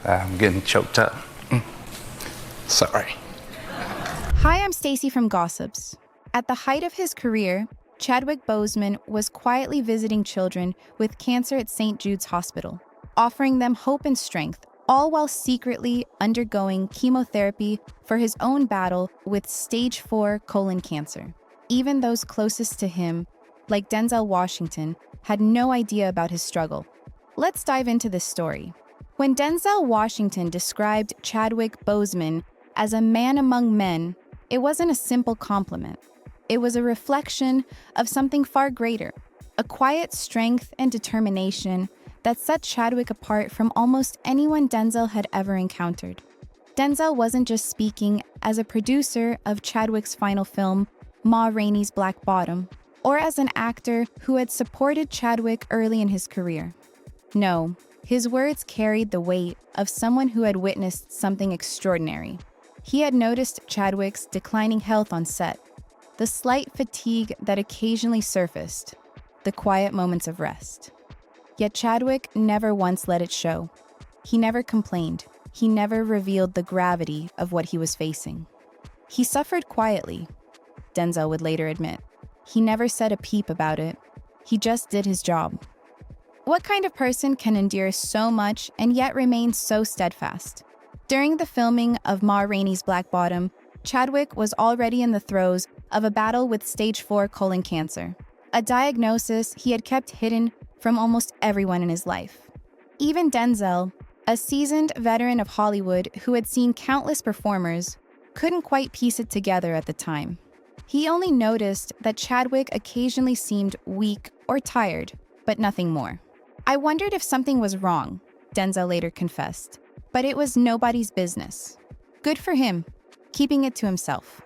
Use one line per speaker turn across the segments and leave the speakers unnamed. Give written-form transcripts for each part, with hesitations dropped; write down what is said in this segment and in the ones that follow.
I'm getting choked up. Sorry.
Hi, I'm Stacy from Gossips. At the height of his career, Chadwick Boseman was quietly visiting children with cancer at St. Jude's Hospital, offering them hope and strength, all while secretly undergoing chemotherapy for his own battle with stage 4 colon cancer. Even those closest to him, like Denzel Washington, had no idea about his struggle. Let's dive into this story. When Denzel Washington described Chadwick Boseman as a man among men, it wasn't a simple compliment. It was a reflection of something far greater, a quiet strength and determination that set Chadwick apart from almost anyone Denzel had ever encountered. Denzel wasn't just speaking as a producer of Chadwick's final film, Ma Rainey's Black Bottom, or as an actor who had supported Chadwick early in his career. No, his words carried the weight of someone who had witnessed something extraordinary. He had noticed Chadwick's declining health on set, the slight fatigue that occasionally surfaced, the quiet moments of rest. Yet Chadwick never once let it show. He never complained. He never revealed the gravity of what he was facing. He suffered quietly, Denzel would later admit. He never said a peep about it. He just did his job. What kind of person can endure so much and yet remain so steadfast? During the filming of Ma Rainey's Black Bottom, Chadwick was already in the throes of a battle with stage 4 colon cancer, a diagnosis he had kept hidden from almost everyone in his life. Even Denzel, a seasoned veteran of Hollywood who had seen countless performers, couldn't quite piece it together at the time. He only noticed that Chadwick occasionally seemed weak or tired, but nothing more. I wondered if something was wrong, Denzel later confessed, but it was nobody's business. Good for him, keeping it to himself.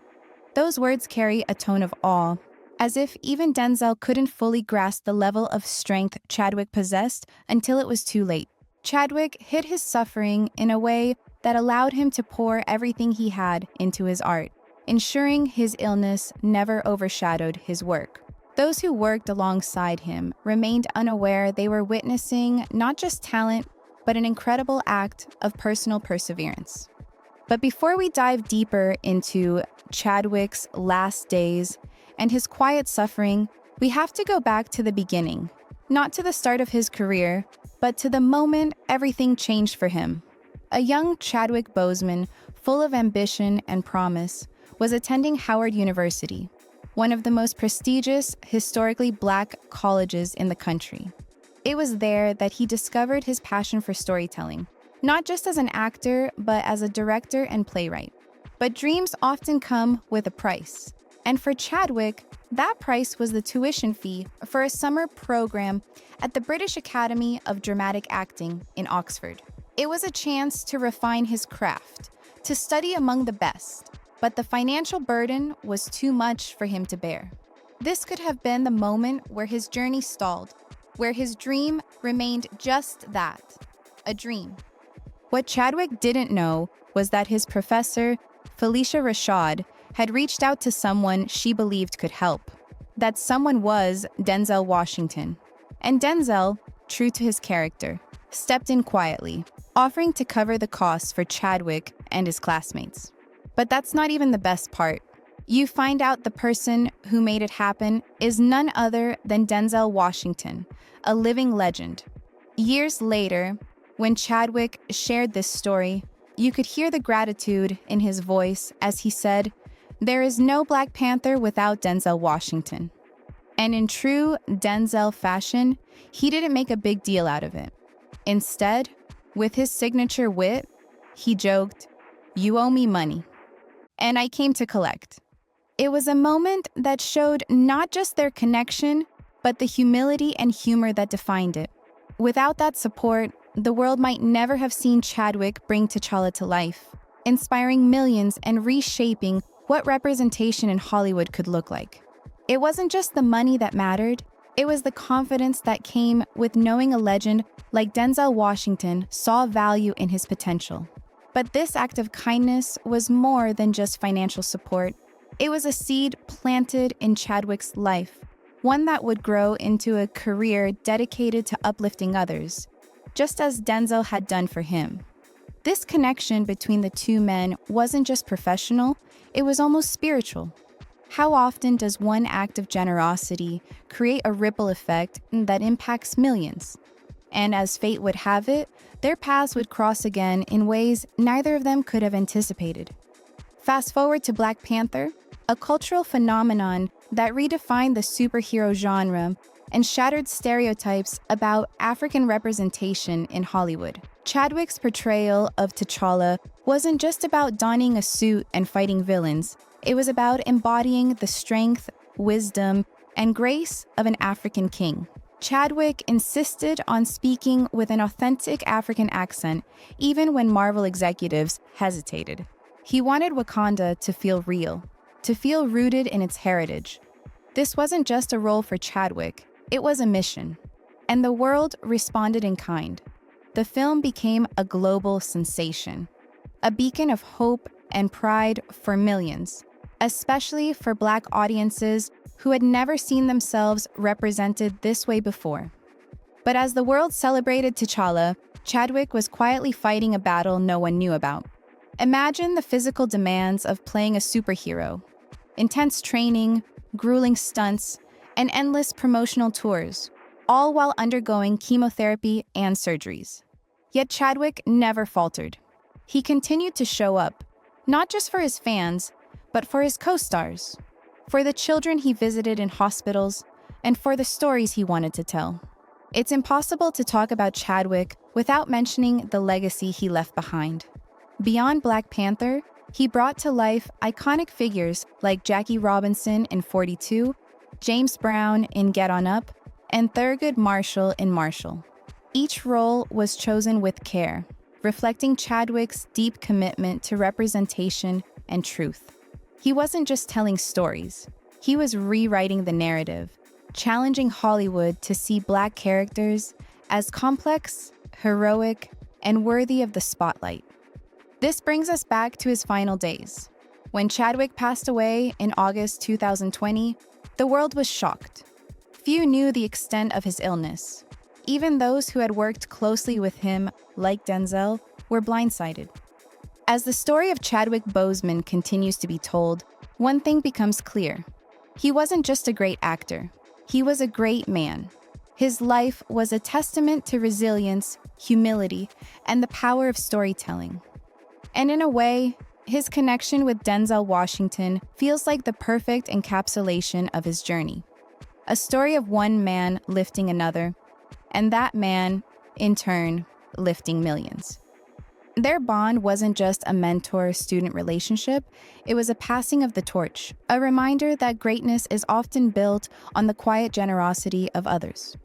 Those words carry a tone of awe, as if even Denzel couldn't fully grasp the level of strength Chadwick possessed until it was too late. Chadwick hid his suffering in a way that allowed him to pour everything he had into his art, ensuring his illness never overshadowed his work. Those who worked alongside him remained unaware they were witnessing not just talent, but an incredible act of personal perseverance. But before we dive deeper into Chadwick's last days and his quiet suffering, we have to go back to the beginning, not to the start of his career, but to the moment everything changed for him. A young Chadwick Boseman, full of ambition and promise, was attending Howard University, one of the most prestigious, historically Black colleges in the country. It was there that he discovered his passion for storytelling, not just as an actor, but as a director and playwright. But dreams often come with a price. And for Chadwick, that price was the tuition fee for a summer program at the British Academy of Dramatic Acting in Oxford. It was a chance to refine his craft, to study among the best, but the financial burden was too much for him to bear. This could have been the moment where his journey stalled, where his dream remained just that, a dream. What Chadwick didn't know was that his professor, Felicia Rashad, had reached out to someone she believed could help. That someone was Denzel Washington. And Denzel, true to his character, stepped in quietly, offering to cover the costs for Chadwick and his classmates. But that's not even the best part. You find out the person who made it happen is none other than Denzel Washington, a living legend. Years later, when Chadwick shared this story, you could hear the gratitude in his voice as he said, "There is no Black Panther without Denzel Washington." And in true Denzel fashion, he didn't make a big deal out of it. Instead, with his signature wit, he joked, "You owe me money." And I came to collect. It was a moment that showed not just their connection, but the humility and humor that defined it. Without that support, the world might never have seen Chadwick bring T'Challa to life, inspiring millions and reshaping what representation in Hollywood could look like. It wasn't just the money that mattered, it was the confidence that came with knowing a legend like Denzel Washington saw value in his potential. But this act of kindness was more than just financial support. It was a seed planted in Chadwick's life, one that would grow into a career dedicated to uplifting others, just as Denzel had done for him. This connection between the two men wasn't just professional, it was almost spiritual. How often does one act of generosity create a ripple effect that impacts millions? And as fate would have it, their paths would cross again in ways neither of them could have anticipated. Fast forward to Black Panther, a cultural phenomenon that redefined the superhero genre and shattered stereotypes about African representation in Hollywood. Chadwick's portrayal of T'Challa wasn't just about donning a suit and fighting villains. It was about embodying the strength, wisdom, and grace of an African king. Chadwick insisted on speaking with an authentic African accent, even when Marvel executives hesitated. He wanted Wakanda to feel real, to feel rooted in its heritage. This wasn't just a role for Chadwick, it was a mission. And the world responded in kind. The film became a global sensation, a beacon of hope and pride for millions, especially for Black audiences who had never seen themselves represented this way before. But as the world celebrated T'Challa, Chadwick was quietly fighting a battle no one knew about. Imagine the physical demands of playing a superhero: intense training, grueling stunts, and endless promotional tours, all while undergoing chemotherapy and surgeries. Yet Chadwick never faltered. He continued to show up, not just for his fans, but for his co-stars, for the children he visited in hospitals, and for the stories he wanted to tell. It's impossible to talk about Chadwick without mentioning the legacy he left behind. Beyond Black Panther, he brought to life iconic figures like Jackie Robinson in 42, James Brown in Get On Up, and Thurgood Marshall in Marshall. Each role was chosen with care, reflecting Chadwick's deep commitment to representation and truth. He wasn't just telling stories, he was rewriting the narrative, challenging Hollywood to see Black characters as complex, heroic, and worthy of the spotlight. This brings us back to his final days. When Chadwick passed away in August 2020, the world was shocked. Few knew the extent of his illness. Even those who had worked closely with him, like Denzel, were blindsided. As the story of Chadwick Boseman continues to be told, one thing becomes clear. He wasn't just a great actor. He was a great man. His life was a testament to resilience, humility, and the power of storytelling. And in a way, his connection with Denzel Washington feels like the perfect encapsulation of his journey. A story of one man lifting another, and that man, in turn, lifting millions. Their bond wasn't just a mentor-student relationship, it was a passing of the torch, a reminder that greatness is often built on the quiet generosity of others.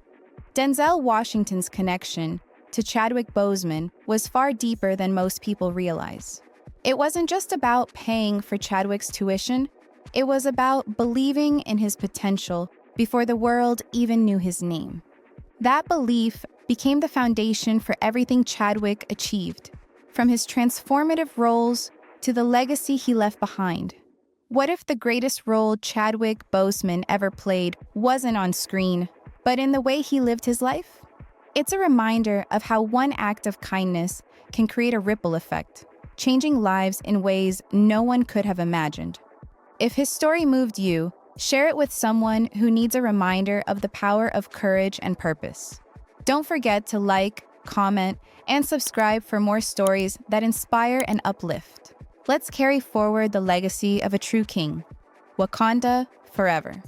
Denzel Washington's connection to Chadwick Boseman was far deeper than most people realize. It wasn't just about paying for Chadwick's tuition, it was about believing in his potential before the world even knew his name. That belief became the foundation for everything Chadwick achieved, from his transformative roles to the legacy he left behind. What if the greatest role Chadwick Boseman ever played wasn't on screen, but in the way he lived his life? It's a reminder of how one act of kindness can create a ripple effect, changing lives in ways no one could have imagined. If his story moved you, share it with someone who needs a reminder of the power of courage and purpose. Don't forget to like, comment, and subscribe for more stories that inspire and uplift. Let's carry forward the legacy of a true king. Wakanda forever.